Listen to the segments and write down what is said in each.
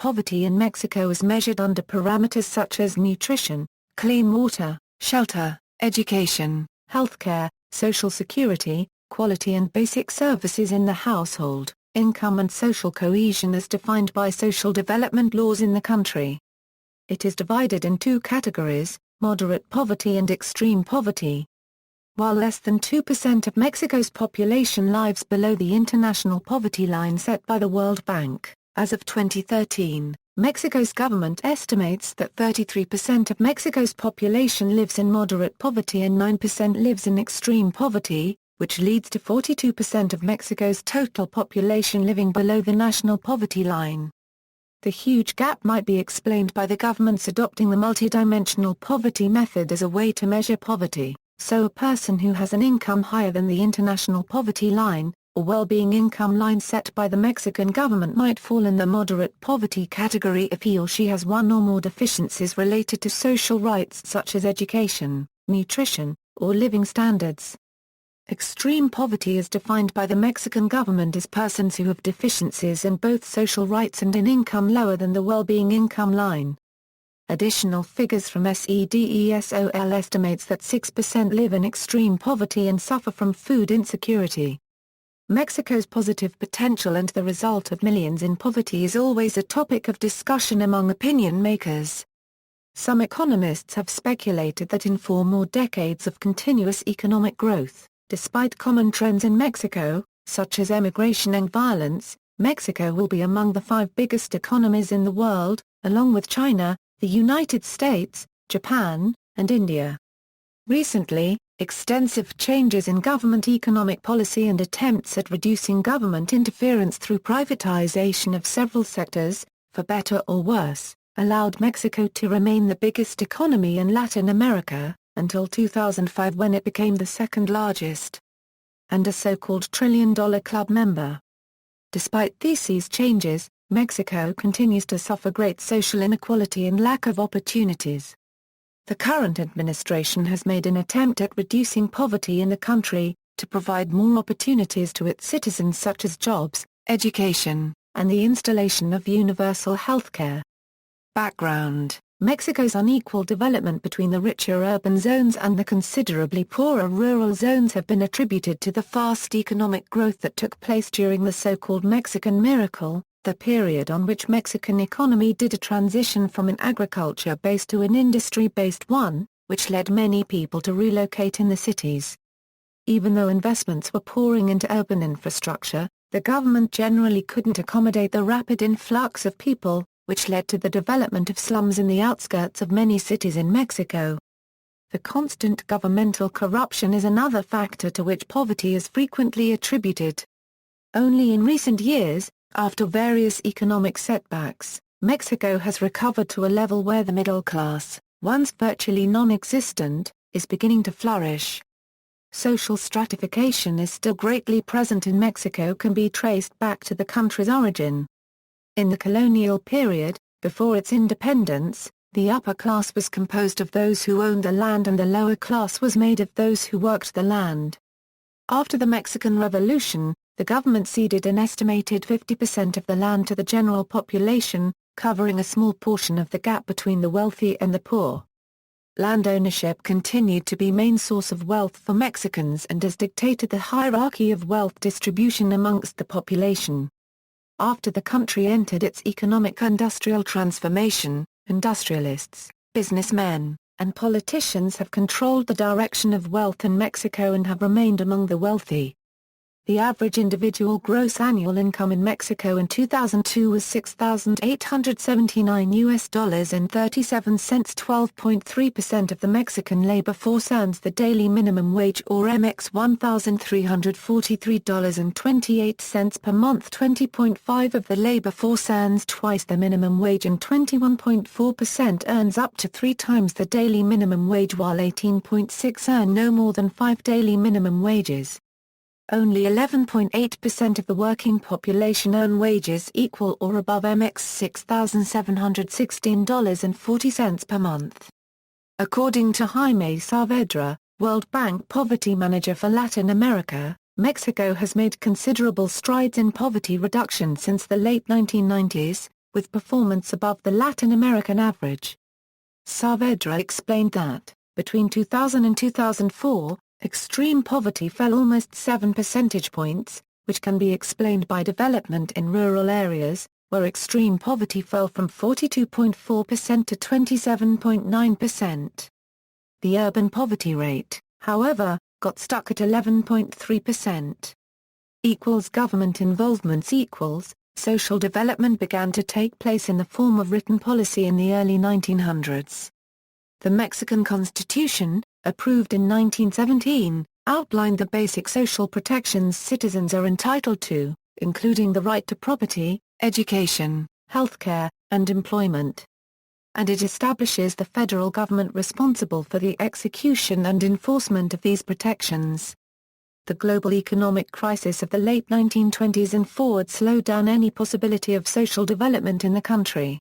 poverty in Mexico is measured under parameters such as nutrition, clean water, shelter, education, healthcare, social security, quality and basic services in the household, income and social cohesion as defined by social development laws in the country. It is divided in two categories, moderate poverty and extreme poverty. While less than 2% of Mexico's population lives below the international poverty line set by the World Bank, as of 2013, Mexico's government estimates that 33% of Mexico's population lives in moderate poverty and 9% lives in extreme poverty, which leads to 42% of Mexico's total population living below the national poverty line. The huge gap might be explained by the government's adopting the multidimensional poverty method as a way to measure poverty, so a person who has an income higher than the international poverty line, or well-being income line set by the Mexican government might fall in the moderate poverty category if he or she has one or more deficiencies related to social rights such as education, nutrition, or living standards. Extreme poverty is defined by the Mexican government as persons who have deficiencies in both social rights and an income lower than the well-being income line. Additional figures from SEDESOL estimates that 6% live in extreme poverty and suffer from food insecurity. Mexico's positive potential and the result of millions in poverty is always a topic of discussion among opinion makers. Some economists have speculated that in 4 more decades of continuous economic growth, despite common trends in Mexico, such as emigration and violence, Mexico will be among the 5 biggest economies in the world, along with China, the United States, Japan, and India. Recently, extensive changes in government economic policy and attempts at reducing government interference through privatization of several sectors, for better or worse, allowed Mexico to remain the biggest economy in Latin America, until 2005 when it became the second largest, and a so-called trillion-dollar club member. Despite these changes, Mexico continues to suffer great social inequality and lack of opportunities. The current administration has made an attempt at reducing poverty in the country, to provide more opportunities to its citizens such as jobs, education, and the installation of universal healthcare. Background: Mexico's unequal development between the richer urban zones and the considerably poorer rural zones have been attributed to the fast economic growth that took place during the so-called Mexican Miracle, the period on which Mexican economy did a transition from an agriculture-based to an industry-based one, which led many people to relocate in the cities. Even though investments were pouring into urban infrastructure, the government generally couldn't accommodate the rapid influx of people, which led to the development of slums in the outskirts of many cities in Mexico. The constant governmental corruption is another factor to which poverty is frequently attributed. Only in recent years, after various economic setbacks, Mexico has recovered to a level where the middle class, once virtually non-existent, is beginning to flourish. Social stratification is still greatly present in Mexico, can be traced back to the country's origin. In the colonial period, before its independence, the upper class was composed of those who owned the land and the lower class was made of those who worked the land. After the Mexican Revolution, the government ceded an estimated 50% of the land to the general population, covering a small portion of the gap between the wealthy and the poor. Land ownership continued to be main source of wealth for Mexicans and has dictated the hierarchy of wealth distribution amongst the population. After the country entered its economic-industrial transformation, industrialists, businessmen, and politicians have controlled the direction of wealth in Mexico and have remained among the wealthy. The average individual gross annual income in Mexico in 2002 was $6,879 and 37 cents. 12.3% of the Mexican labor force earns the daily minimum wage or MX $1,343.28 per month. 20.5% of the labor force earns twice the minimum wage and 21.4% earns up to 3 times the daily minimum wage, while 18.6% earn no more than 5 daily minimum wages. Only 11.8% of the working population earn wages equal or above MX $6,716.40 per month. According to Jaime Saavedra, World Bank Poverty Manager for Latin America, Mexico has made considerable strides in poverty reduction since the late 1990s, with performance above the Latin American average. Saavedra explained that, between 2000 and 2004, extreme poverty fell almost 7 percentage points, which can be explained by development in rural areas, where extreme poverty fell from 42.4% to 27.9%. The urban poverty rate, however, got stuck at 11.3%. Government involvement social development began to take place in the form of written policy in the early 1900s. The Mexican Constitution, approved in 1917, outlined the basic social protections citizens are entitled to, including the right to property, education, healthcare, and employment. And it establishes the federal government responsible for the execution and enforcement of these protections. The global economic crisis of the late 1920s and forward slowed down any possibility of social development in the country.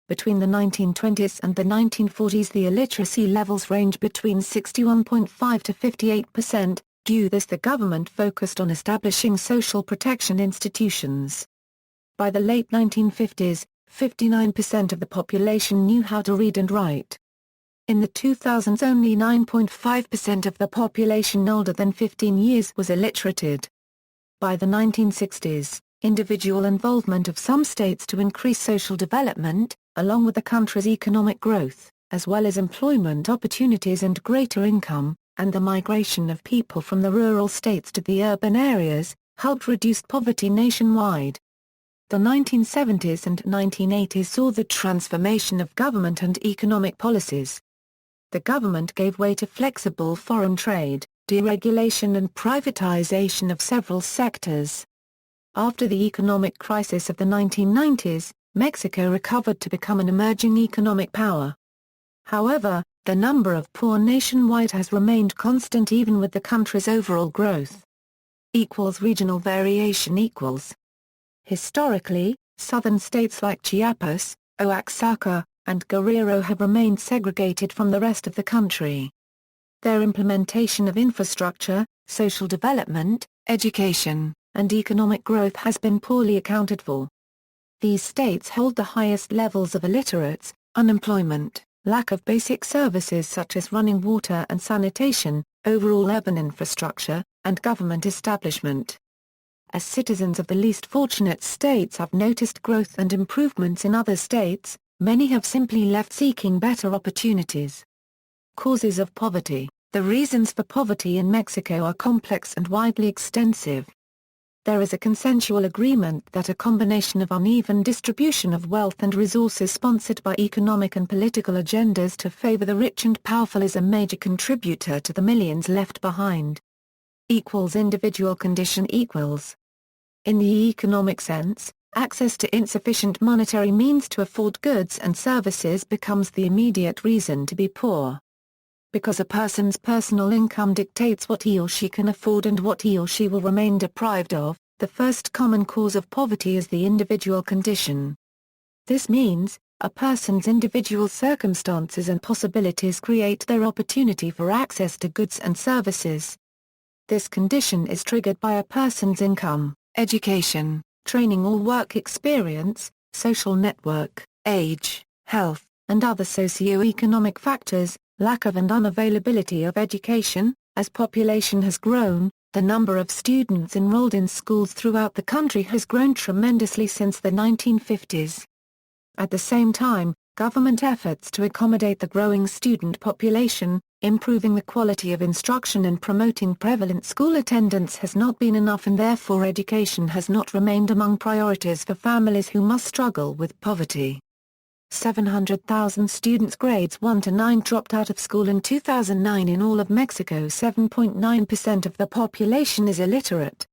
Between the 1920s and the 1940s the illiteracy levels range between 61.5 to 58%, due this the government focused on establishing social protection institutions. By the late 1950s, 59% of the population knew how to read and write. In the 2000s only 9.5% of the population older than 15 years was illiterated. By the 1960s, individual involvement of some states to increase social development, along with the country's economic growth, as well as employment opportunities and greater income, and the migration of people from the rural states to the urban areas, helped reduce poverty nationwide. The 1970s and 1980s saw the transformation of government and economic policies. The government gave way to flexible foreign trade, deregulation and privatization of several sectors. After the economic crisis of the 1990s, Mexico recovered to become an emerging economic power. However, the number of poor nationwide has remained constant even with the country's overall growth. Regional variation Historically, southern states like Chiapas, Oaxaca, and Guerrero have remained segregated from the rest of the country. Their implementation of infrastructure, social development, education, and economic growth has been poorly accounted for. These states hold the highest levels of illiterates, unemployment, lack of basic services such as running water and sanitation, overall urban infrastructure, and government establishment. As citizens of the least fortunate states have noticed growth and improvements in other states, many have simply left seeking better opportunities. Causes of poverty. The reasons for poverty in Mexico are complex and widely extensive. There is a consensual agreement that a combination of uneven distribution of wealth and resources sponsored by economic and political agendas to favor the rich and powerful is a major contributor to the millions left behind. Individual condition equals. In the economic sense, access to insufficient monetary means to afford goods and services becomes the immediate reason to be poor. Because a person's personal income dictates what he or she can afford and what he or she will remain deprived of, the first common cause of poverty is the individual condition. This means, a person's individual circumstances and possibilities create their opportunity for access to goods and services. This condition is triggered by a person's income, education, training or work experience, social network, age, health, and other socio-economic factors. Lack of and unavailability of education. As population has grown, the number of students enrolled in schools throughout the country has grown tremendously since the 1950s. At the same time, government efforts to accommodate the growing student population, improving the quality of instruction and promoting prevalent school attendance has not been enough, and therefore education has not remained among priorities for families who must struggle with poverty. 700,000 students grades 1 to 9 dropped out of school in 2009 in all of Mexico. 7.9% of the population is illiterate.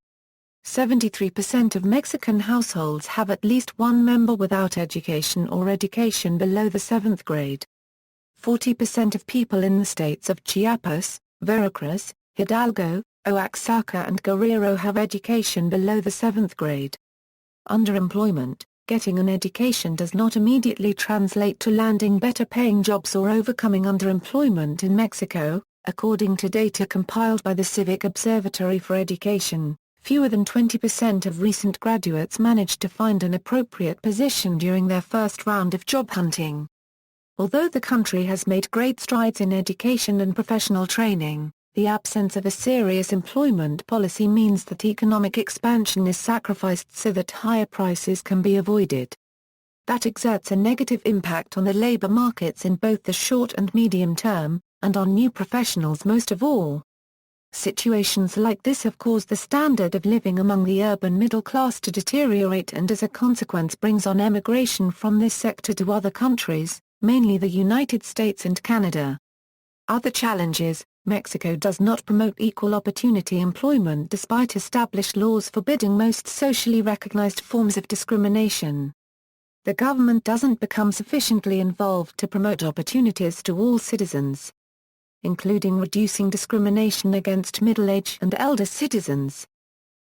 73% of Mexican households have at least one member without education or education below the 7th grade. 40% of people in the states of Chiapas, Veracruz, Hidalgo, Oaxaca and Guerrero have education below the 7th grade. Underemployment. Getting an education does not immediately translate to landing better-paying jobs or overcoming underemployment in Mexico, according to data compiled by the Civic Observatory for Education. fewer than 20% of recent graduates managed to find an appropriate position during their first round of job hunting. Although the country has made great strides in education and professional training, the absence of a serious employment policy means that economic expansion is sacrificed so that higher prices can be avoided. That exerts a negative impact on the labor markets in both the short and medium term, and on new professionals most of all. Situations like this have caused the standard of living among the urban middle class to deteriorate and as a consequence brings on emigration from this sector to other countries, mainly the United States and Canada. Other challenges: Mexico does not promote equal opportunity employment despite established laws forbidding most socially recognized forms of discrimination. The government doesn't become sufficiently involved to promote opportunities to all citizens, including reducing discrimination against middle-aged and elder citizens.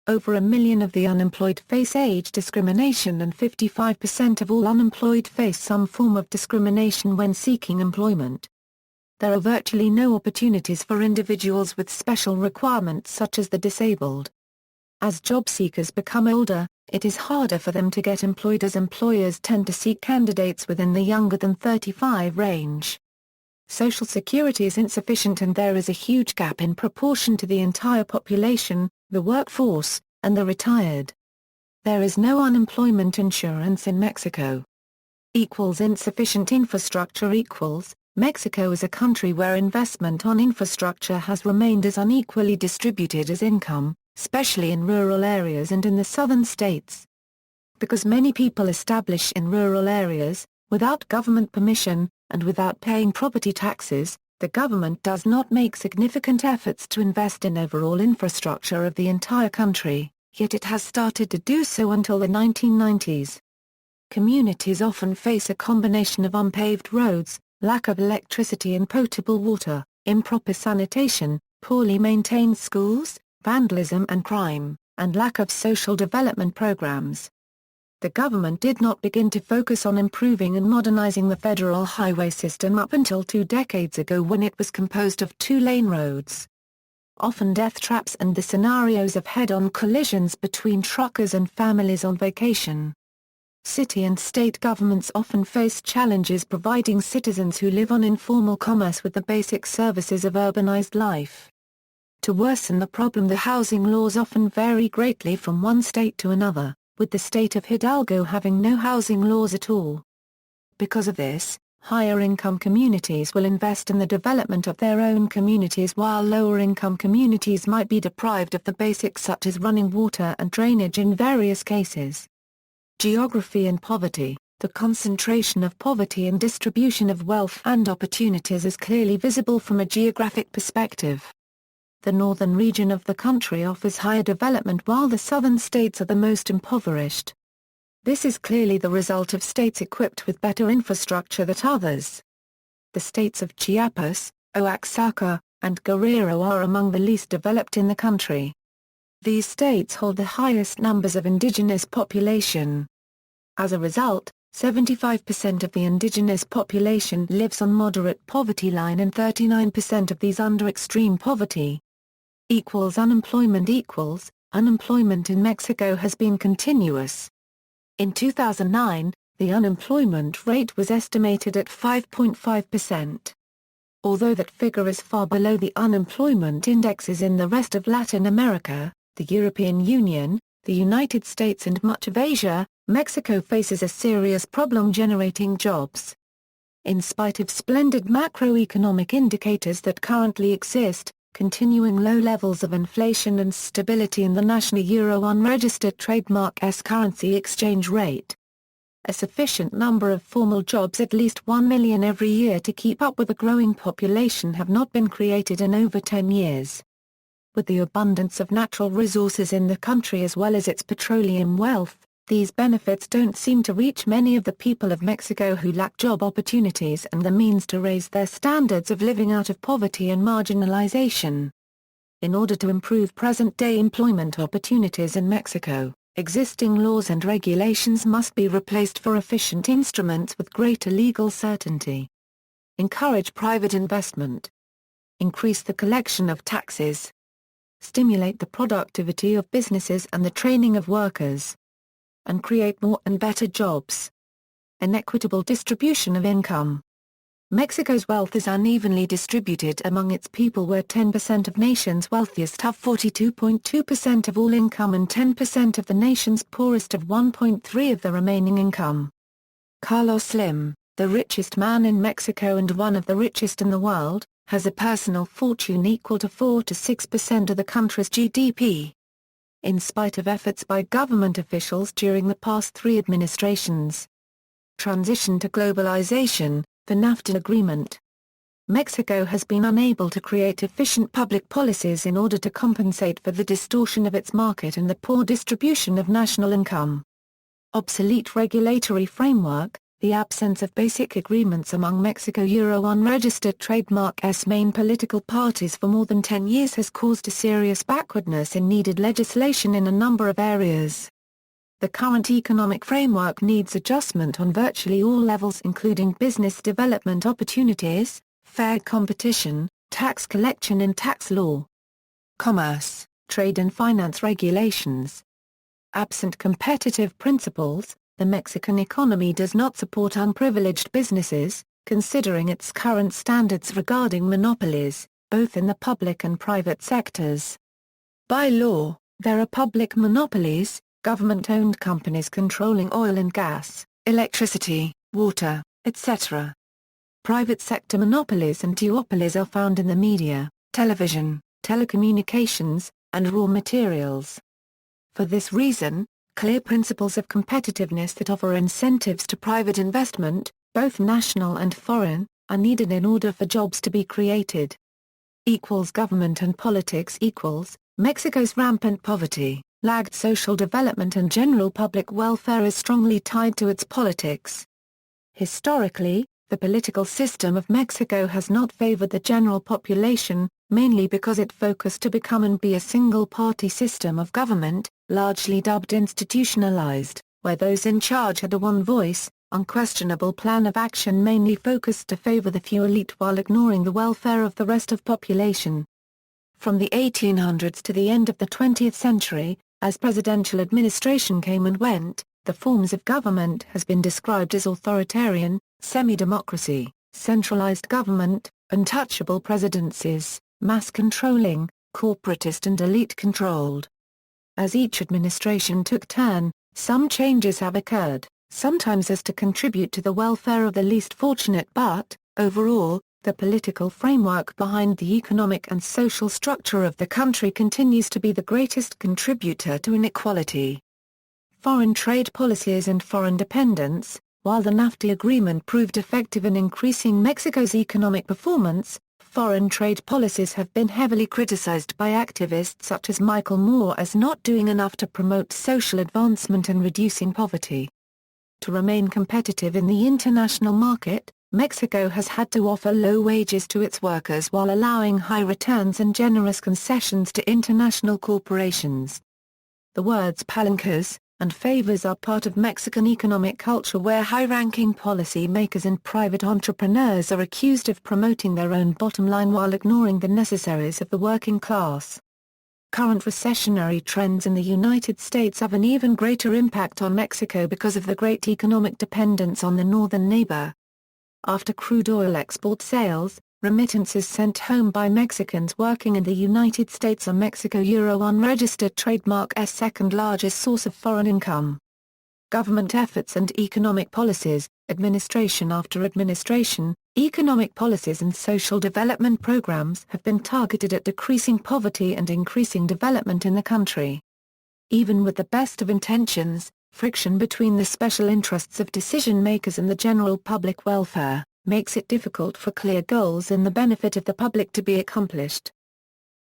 Over 1 million of the unemployed face age discrimination and 55% of all unemployed face some form of discrimination when seeking employment. There are virtually no opportunities for individuals with special requirements such as the disabled. As job seekers become older, it is harder for them to get employed as employers tend to seek candidates within the younger than 35 range. Social Security is insufficient and there is a huge gap in proportion to the entire population, the workforce, and the retired. There is no unemployment insurance in Mexico. Insufficient infrastructure Mexico is a country where investment on infrastructure has remained as unequally distributed as income, especially in rural areas and in the southern states. Because many people establish in rural areas, without government permission, and without paying property taxes, the government does not make significant efforts to invest in overall infrastructure of the entire country, yet it has started to do so until the 1990s. Communities often face a combination of unpaved roads, lack of electricity and potable water, improper sanitation, poorly maintained schools, vandalism and crime, and lack of social development programs. The government did not begin to focus on improving and modernizing the federal highway system up until 2 decades ago when it was composed of 2-lane roads. Often death traps and the scenarios of head-on collisions between truckers and families on vacation. City and state governments often face challenges providing citizens who live on informal commerce with the basic services of urbanized life. To worsen the problem, the housing laws often vary greatly from one state to another, with the state of Hidalgo having no housing laws at all. Because of this, higher-income communities will invest in the development of their own communities while lower-income communities might be deprived of the basics such as running water and drainage in various cases. Geography and poverty. The concentration of poverty and distribution of wealth and opportunities is clearly visible from a geographic perspective. The northern region of the country offers higher development while the southern states are the most impoverished. This is clearly the result of states equipped with better infrastructure than others. The states of Chiapas, Oaxaca, and Guerrero are among the least developed in the country. These states hold the highest numbers of indigenous population. As a result, 75% of the indigenous population lives on moderate poverty line and 39% of these under extreme poverty. Unemployment Unemployment in Mexico has been continuous. In 2009, the unemployment rate was estimated at 5.5%. Although that figure is far below the unemployment indexes in the rest of Latin America, the European Union, the United States and much of Asia, Mexico faces a serious problem generating jobs. In spite of splendid macroeconomic indicators that currently exist, continuing low levels of inflation and stability in the national euro unregistered trademark currency exchange rate, a sufficient number of formal jobs, at least 1 million every year to keep up with a growing population, have not been created in over 10 years. With the abundance of natural resources in the country as well as its petroleum wealth, these benefits don't seem to reach many of the people of Mexico who lack job opportunities and the means to raise their standards of living out of poverty and marginalization. In order to improve present-day employment opportunities in Mexico, existing laws and regulations must be replaced for efficient instruments with greater legal certainty. Encourage private investment. Increase the collection of taxes. stimulate the productivity of businesses and the training of workers, and create more and better jobs. An equitable distribution of income. Mexico's wealth is unevenly distributed among its people, where 10% of nation's wealthiest have 42.2% of all income and 10% of the nation's poorest have 1.3% of the remaining income. Carlos Slim, the richest man in Mexico and one of the richest in the world, has a personal fortune equal to 4 to 6% of the country's GDP. In spite of efforts by government officials during the past 3 administrations. Transition to globalization. The Nafta Agreement. Mexico has been unable to create efficient public policies in order to compensate for the distortion of its market and the poor distribution of national income. Obsolete regulatory framework. The absence of basic agreements among Mexico-Euro-unregistered trademark's main political parties for more than 10 years has caused a serious backwardness in needed legislation in a number of areas. The current economic framework needs adjustment on virtually all levels, including business development opportunities, fair competition, tax collection and tax law, commerce, trade and finance regulations. Absent competitive principles, the Mexican economy does not support unprivileged businesses, considering its current standards regarding monopolies, both in the public and private sectors. By law, there are public monopolies, government-owned companies controlling oil and gas, electricity, water, etc. Private sector monopolies and duopolies are found in the media, television, telecommunications, and raw materials. For this reason, clear principles of competitiveness that offer incentives to private investment, both national and foreign, are needed in order for jobs to be created. Government and politics. Mexico's rampant poverty, lagged social development and general public welfare is strongly tied to its politics. Historically, the political system of Mexico has not favored the general population, mainly because it focused to become and be a single-party system of government, largely dubbed institutionalized, where those in charge had a one-voice, unquestionable plan of action mainly focused to favor the few elite while ignoring the welfare of the rest of population. From the 1800s to the end of the 20th century, as presidential administration came and went, the forms of government has been described as authoritarian, semi-democracy, centralized government, untouchable presidencies, mass-controlling, corporatist and elite-controlled. As each administration took turn, some changes have occurred, sometimes as to contribute to the welfare of the least fortunate but, overall, the political framework behind the economic and social structure of the country continues to be the greatest contributor to inequality. Foreign trade policies and foreign dependence. While the Nafta Agreement proved effective in increasing Mexico's economic performance, foreign trade policies have been heavily criticized by activists such as Michael Moore as not doing enough to promote social advancement and reducing poverty. To remain competitive in the international market, Mexico has had to offer low wages to its workers while allowing high returns and generous concessions to international corporations. The words palancas and favors are part of Mexican economic culture, where high-ranking policy makers and private entrepreneurs are accused of promoting their own bottom line while ignoring the necessaries of the working class. Current recessionary trends in the United States have an even greater impact on Mexico because of the great economic dependence on the northern neighbor. After crude oil export sales, remittances sent home by Mexicans working in the United States are Mexico-Euro unregistered trademark's second largest source of foreign income. Government efforts and economic policies. Administration after administration, economic policies and social development programs have been targeted at decreasing poverty and increasing development in the country. Even with the best of intentions, friction between the special interests of decision-makers and the general public welfare makes it difficult for clear goals in the benefit of the public to be accomplished.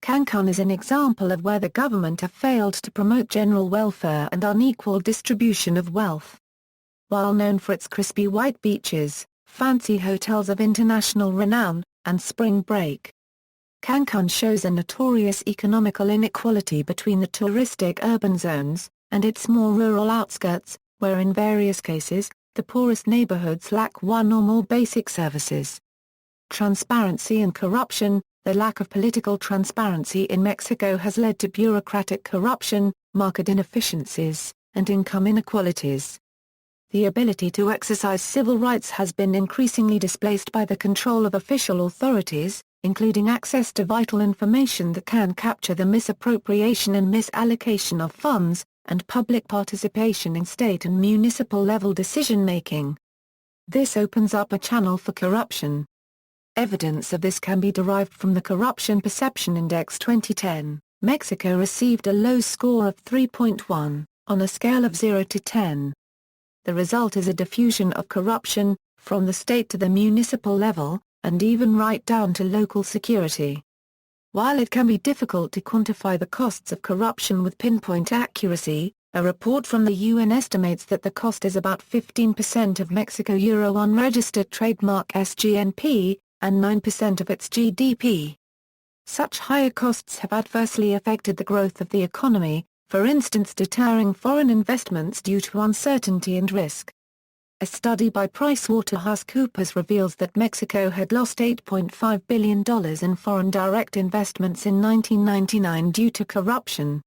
Cancun is an example of where the government have failed to promote general welfare and unequal distribution of wealth. While known for its crispy white beaches, fancy hotels of international renown, and spring break, Cancun shows a notorious economical inequality between the touristic urban zones and its more rural outskirts, where in various cases, the poorest neighborhoods lack one or more basic services. Transparency and corruption. the lack of political transparency in Mexico has led to bureaucratic corruption, market inefficiencies, and income inequalities. The ability to exercise civil rights has been increasingly displaced by the control of official authorities, including access to vital information that can capture the misappropriation and misallocation of funds, and public participation in state and municipal level decision-making. This opens up a channel for corruption. Evidence of this can be derived from the Corruption Perception Index 2010. Mexico received a low score of 3.1, on a scale of 0 to 10. The result is a diffusion of corruption, from the state to the municipal level, and even right down to local security. While it can be difficult to quantify the costs of corruption with pinpoint accuracy, a report from the UN estimates that the cost is about 15% of Mexico unregistered trademark SGNP, and 9% of its GDP. Such higher costs have adversely affected the growth of the economy, for instance deterring foreign investments due to uncertainty and risk. A study by PricewaterhouseCoopers reveals that Mexico had lost $8.5 billion in foreign direct investments in 1999 due to corruption.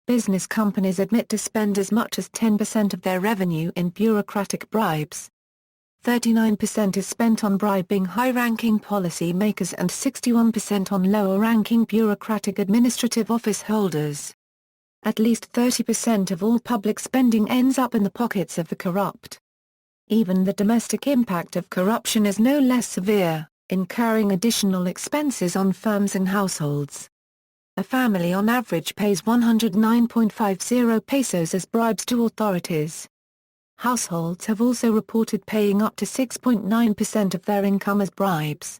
Business companies admit to spend as much as 10% of their revenue in bureaucratic bribes. 39% is spent on bribing high-ranking policy makers and 61% on lower-ranking bureaucratic administrative office holders. At least 30% of all public spending ends up in the pockets of the corrupt. Even the domestic impact of corruption is no less severe, incurring additional expenses on firms and households. A family on average pays 109.50 pesos as bribes to authorities. Households have also reported paying up to 6.9% of their income as bribes.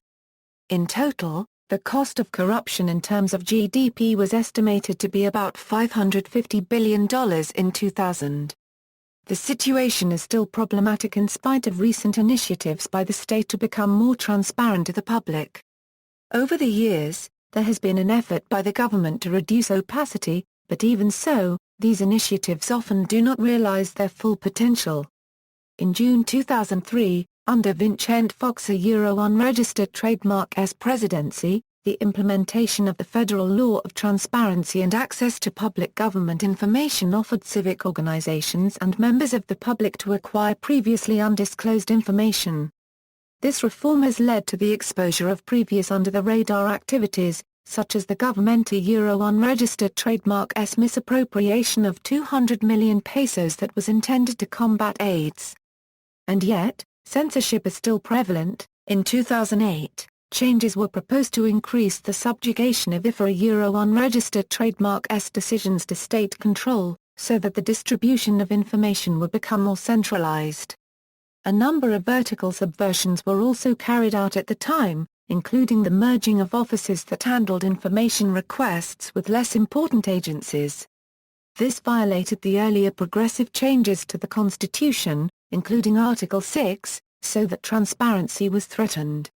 In total, the cost of corruption in terms of GDP was estimated to be about $550 billion in 2000. The situation is still problematic in spite of recent initiatives by the state to become more transparent to the public. Over the years, there has been an effort by the government to reduce opacity, but even so, these initiatives often do not realize their full potential. In June 2003, under Vicente Fox's unregistered trademark presidency, the implementation of the federal law of transparency and access to public government information offered civic organizations and members of the public to acquire previously undisclosed information. This reform has led to the exposure of previous under-the-radar activities, such as the government unregistered trademark's misappropriation of 200 million pesos that was intended to combat AIDS. And yet, censorship is still prevalent. In 2008, changes were proposed to increase the subjugation of IFA unregistered trademark's decisions to state control, so that the distribution of information would become more centralized. A number of vertical subversions were also carried out at the time, including the merging of offices that handled information requests with less important agencies. This violated the earlier progressive changes to the Constitution, including Article 6, so that transparency was threatened.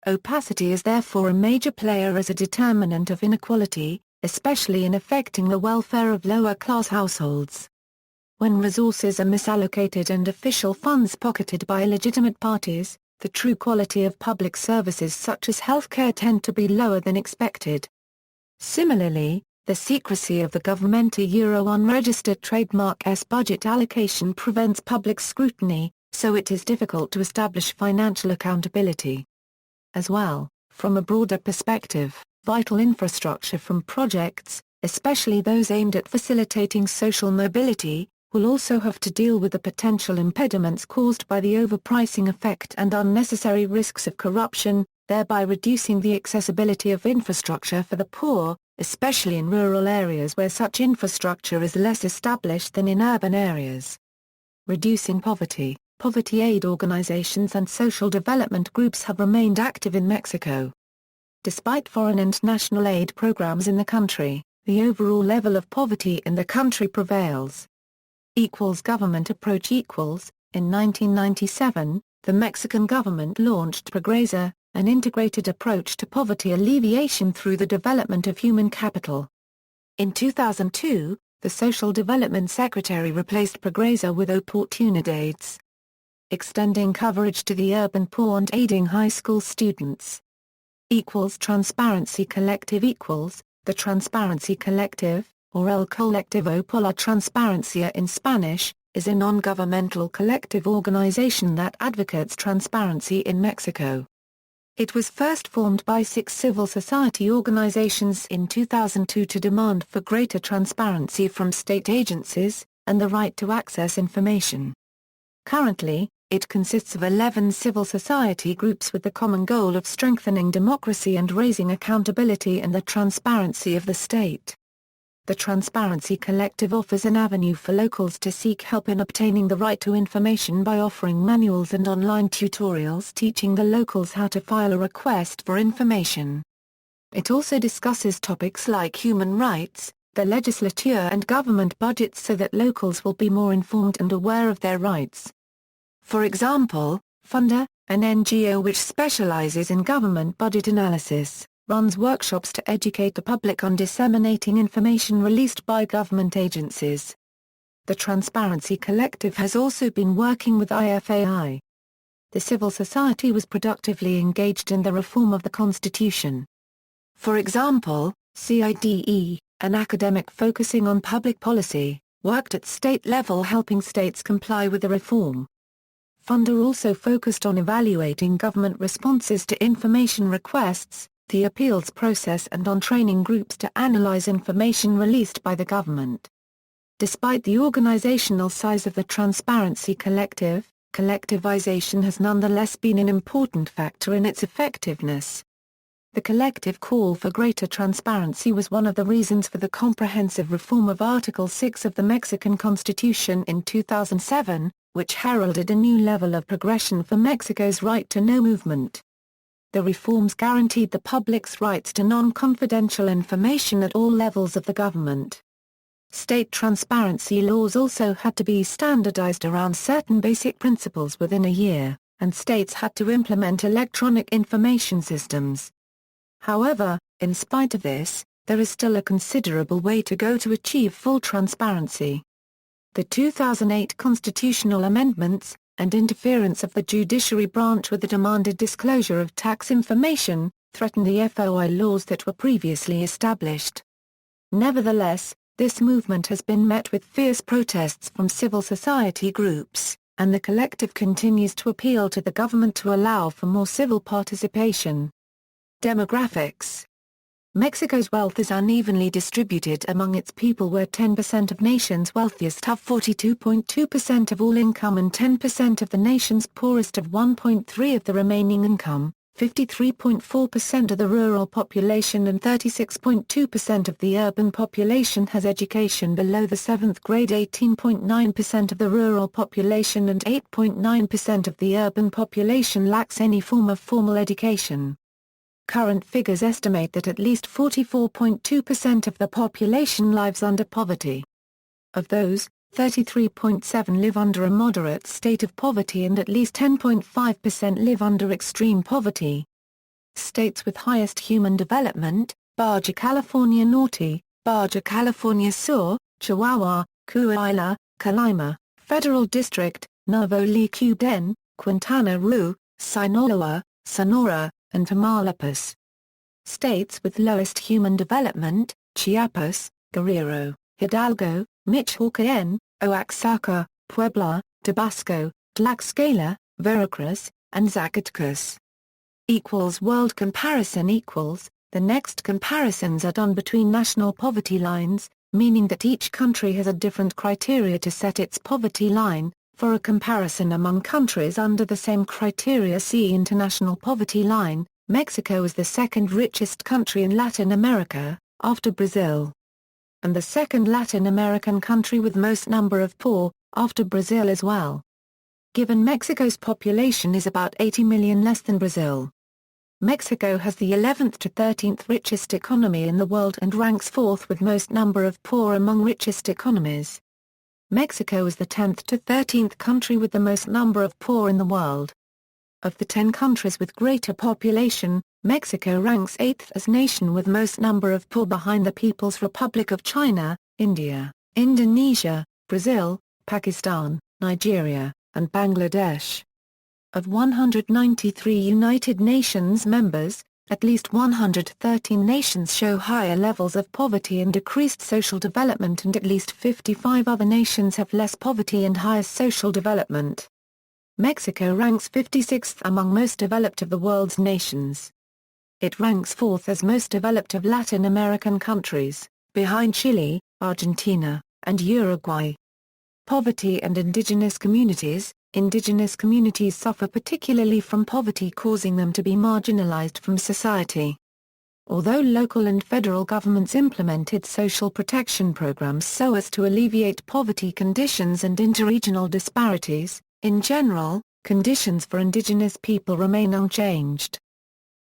Opacity is therefore a major player as a determinant of inequality, especially in affecting the welfare of lower-class households. When resources are misallocated and official funds pocketed by illegitimate parties, the true quality of public services such as healthcare tend to be lower than expected. Similarly, the secrecy of the government unregistered trademark's budget allocation prevents public scrutiny, so it is difficult to establish financial accountability. As well, from a broader perspective, vital infrastructure from projects, especially those aimed at facilitating social mobility, will also have to deal with the potential impediments caused by the overpricing effect and unnecessary risks of corruption, thereby reducing the accessibility of infrastructure for the poor, especially in rural areas where such infrastructure is less established than in urban areas. Reducing poverty. Poverty aid organizations and social development groups have remained active in Mexico. Despite foreign and national aid programs in the country, the overall level of poverty in the country prevails. Government approach. In 1997, the Mexican government launched Progresa, an integrated approach to poverty alleviation through the development of human capital. In 2002, the Social Development Secretary replaced Progresa with Oportunidades, extending coverage to the urban poor and aiding high school students. equals Transparency Collective equals, the Transparency Collective, or El Colectivo por la Transparencia in Spanish, is a non-governmental collective organization that advocates transparency in Mexico. It was first formed by 6 civil society organizations in 2002 to demand for greater transparency from state agencies, and the right to access information. Currently, it consists of 11 civil society groups with the common goal of strengthening democracy and raising accountability and the transparency of the state. The Transparency Collective offers an avenue for locals to seek help in obtaining the right to information by offering manuals and online tutorials teaching the locals how to file a request for information. It also discusses topics like human rights, the legislature and government budgets so that locals will be more informed and aware of their rights. For example, Funda, an NGO which specializes in government budget analysis, runs workshops to educate the public on disseminating information released by government agencies. The Transparency Collective has also been working with IFAI. The civil society was productively engaged in the reform of the Constitution. For example, CIDE, an academic focusing on public policy, worked at state level helping states comply with the reform. Funda also focused on evaluating government responses to information requests, the appeals process and on training groups to analyze information released by the government. Despite the organizational size of the Transparency Collective, collectivization has nonetheless been an important factor in its effectiveness. The collective call for greater transparency was one of the reasons for the comprehensive reform of Article 6 of the Mexican Constitution in 2007, which heralded a new level of progression for Mexico's right-to-know movement. The reforms guaranteed the public's rights to non-confidential information at all levels of the government. State transparency laws also had to be standardized around certain basic principles within a year, and states had to implement electronic information systems. However, in spite of this, there is still a considerable way to go to achieve full transparency. The 2008 constitutional amendments, and interference of the judiciary branch with the demanded disclosure of tax information, threatened the FOI laws that were previously established. Nevertheless, this movement has been met with fierce protests from civil society groups, and the collective continues to appeal to the government to allow for more civil participation. Demographics. Mexico's wealth is unevenly distributed among its people where 10% of nation's wealthiest have 42.2% of all income and 10% of the nation's poorest have 1.3% of the remaining income, 53.4% of the rural population and 36.2% of the urban population has education below the 7th grade, 18.9% of the rural population and 8.9% of the urban population lacks any form of formal education. Current figures estimate that at least 44.2% of the population lives under poverty. Of those, 33.7% live under a moderate state of poverty and at least 10.5% live under extreme poverty. States with highest human development: Baja California Norte, Baja California Sur, Chihuahua, Coahuila, Colima, Federal District, Nuevo León, Quintana Roo, Sinaloa, Sonora, and Tamaulipas. States with lowest human development: Chiapas, Guerrero, Hidalgo, Michoacán, Oaxaca, Puebla, Tabasco, Tlaxcala, Veracruz, and Zacatecas. World comparison equals, the next comparisons are done between national poverty lines, meaning that each country has a different criteria to set its poverty line. For a comparison among countries under the same criteria, see International Poverty Line. Mexico is the second richest country in Latin America, after Brazil. And the second Latin American country with most number of poor, after Brazil as well. Given Mexico's population is about 80 million less than Brazil. Mexico has the 11th to 13th richest economy in the world and ranks 4th with most number of poor among richest economies. Mexico is the 10th to 13th country with the most number of poor in the world. Of the 10 countries with greater population, Mexico ranks 8th as nation with most number of poor behind the People's Republic of China, India, Indonesia, Brazil, Pakistan, Nigeria, and Bangladesh. Of 193 United Nations members, At least 113 nations show higher levels of poverty and decreased social development, and at least 55 other nations have less poverty and higher social development. Mexico ranks 56th among most developed of the world's nations. It ranks 4th as most developed of Latin American countries, behind Chile, Argentina, and Uruguay. Poverty and indigenous communities. Indigenous communities suffer particularly from poverty, causing them to be marginalized from society. Although local and federal governments implemented social protection programs so as to alleviate poverty conditions and interregional disparities, in general, conditions for indigenous people remain unchanged.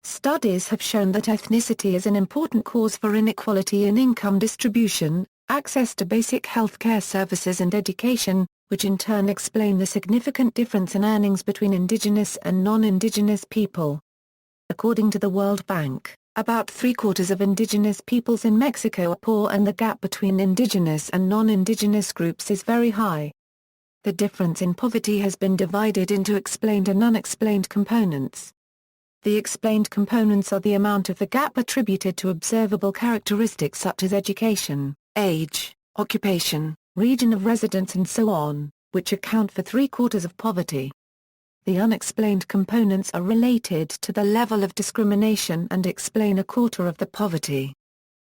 Studies have shown that ethnicity is an important cause for inequality in income distribution, access to basic health care services and education, which in turn explain the significant difference in earnings between indigenous and non-indigenous people. According to the World Bank, about three-quarters of indigenous peoples in Mexico are poor, and the gap between indigenous and non-indigenous groups is very high. The difference in poverty has been divided into explained and unexplained components. The explained components are the amount of the gap attributed to observable characteristics such as education, age, occupation, region of residence and so on, which account for three-quarters of poverty. The unexplained components are related to the level of discrimination and explain a quarter of the poverty.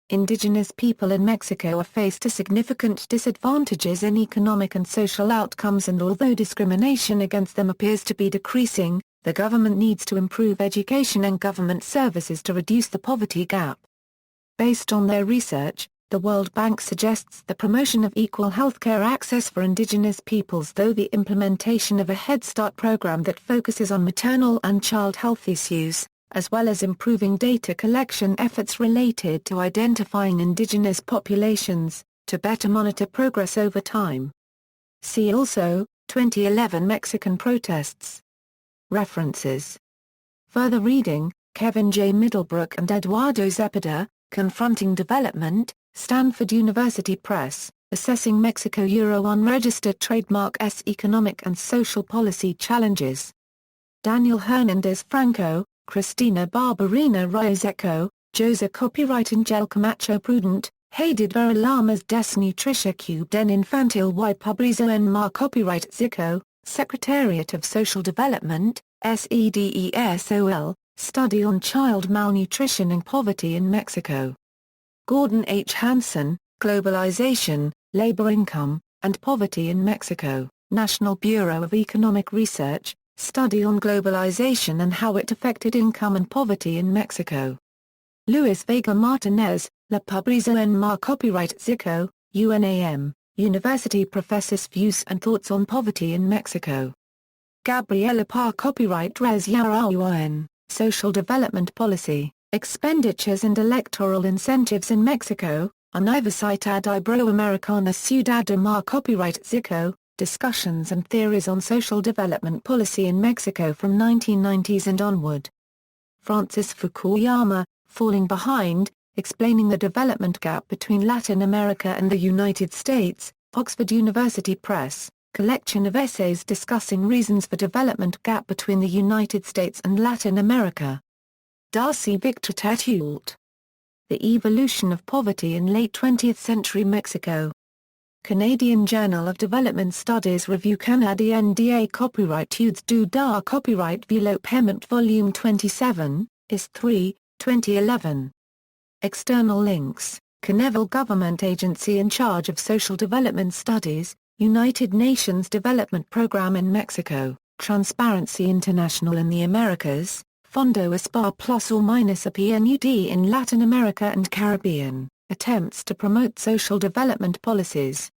Indigenous people in Mexico are faced to significant disadvantages in economic and social outcomes, and although discrimination against them appears to be decreasing, the government needs to improve education and government services to reduce the poverty gap. Based on their research, the World Bank suggests the promotion of equal healthcare access for indigenous peoples, though the implementation of a Head Start program that focuses on maternal and child health issues, as well as improving data collection efforts related to identifying indigenous populations, to better monitor progress over time. See also, 2011 Mexican protests. References. Further reading, Kevin J. Middlebrook and Eduardo Zepeda, Confronting Development, Stanford University Press, Assessing Mexico Euro Unregistered Trademark S Economic and Social Policy Challenges. Daniel Hernandez Franco, Cristina Barberina Rioseco, Jose Copyright Angel Camacho Prudent, Hayded Veralamas des Nutricia Cube den Infantil y Pobreza en Mar Copyright Zico, Secretariat of Social Development, SEDESOL, Study on Child Malnutrition and Poverty in Mexico. Gordon H. Hansen, Globalization, Labor Income, and Poverty in Mexico, National Bureau of Economic Research, Study on Globalization and How It Affected Income and Poverty in Mexico. Luis Vega Martinez, La Pobreza en Mar Copyright Zico, UNAM, University Professors' Views and Thoughts on Poverty in Mexico. Gabriela Parr Copyright Res Yarauen, Social Development Policy, Expenditures and Electoral Incentives in Mexico, Universidad Iberoamericana Ciudad de Mar Copyright Zico, Discussions and Theories on Social Development Policy in Mexico from 1990s and onward. Francis Fukuyama, Falling Behind, Explaining the Development Gap Between Latin America and the United States, Oxford University Press, collection of essays discussing reasons for development gap between the United States and Latin America. Darcy Victor Tetult. The Evolution of Poverty in Late 20th Century Mexico. Canadian Journal of Development Studies Review Canadien des Copyrights du dar Copyright Développement Volume 27, is 3, 2011. External links, Coneval Government Agency in charge of Social Development Studies, United Nations Development Program in Mexico, Transparency International in the Americas, Fondo Aspar plus or minus a PNUD in Latin America and Caribbean, attempts to promote social development policies.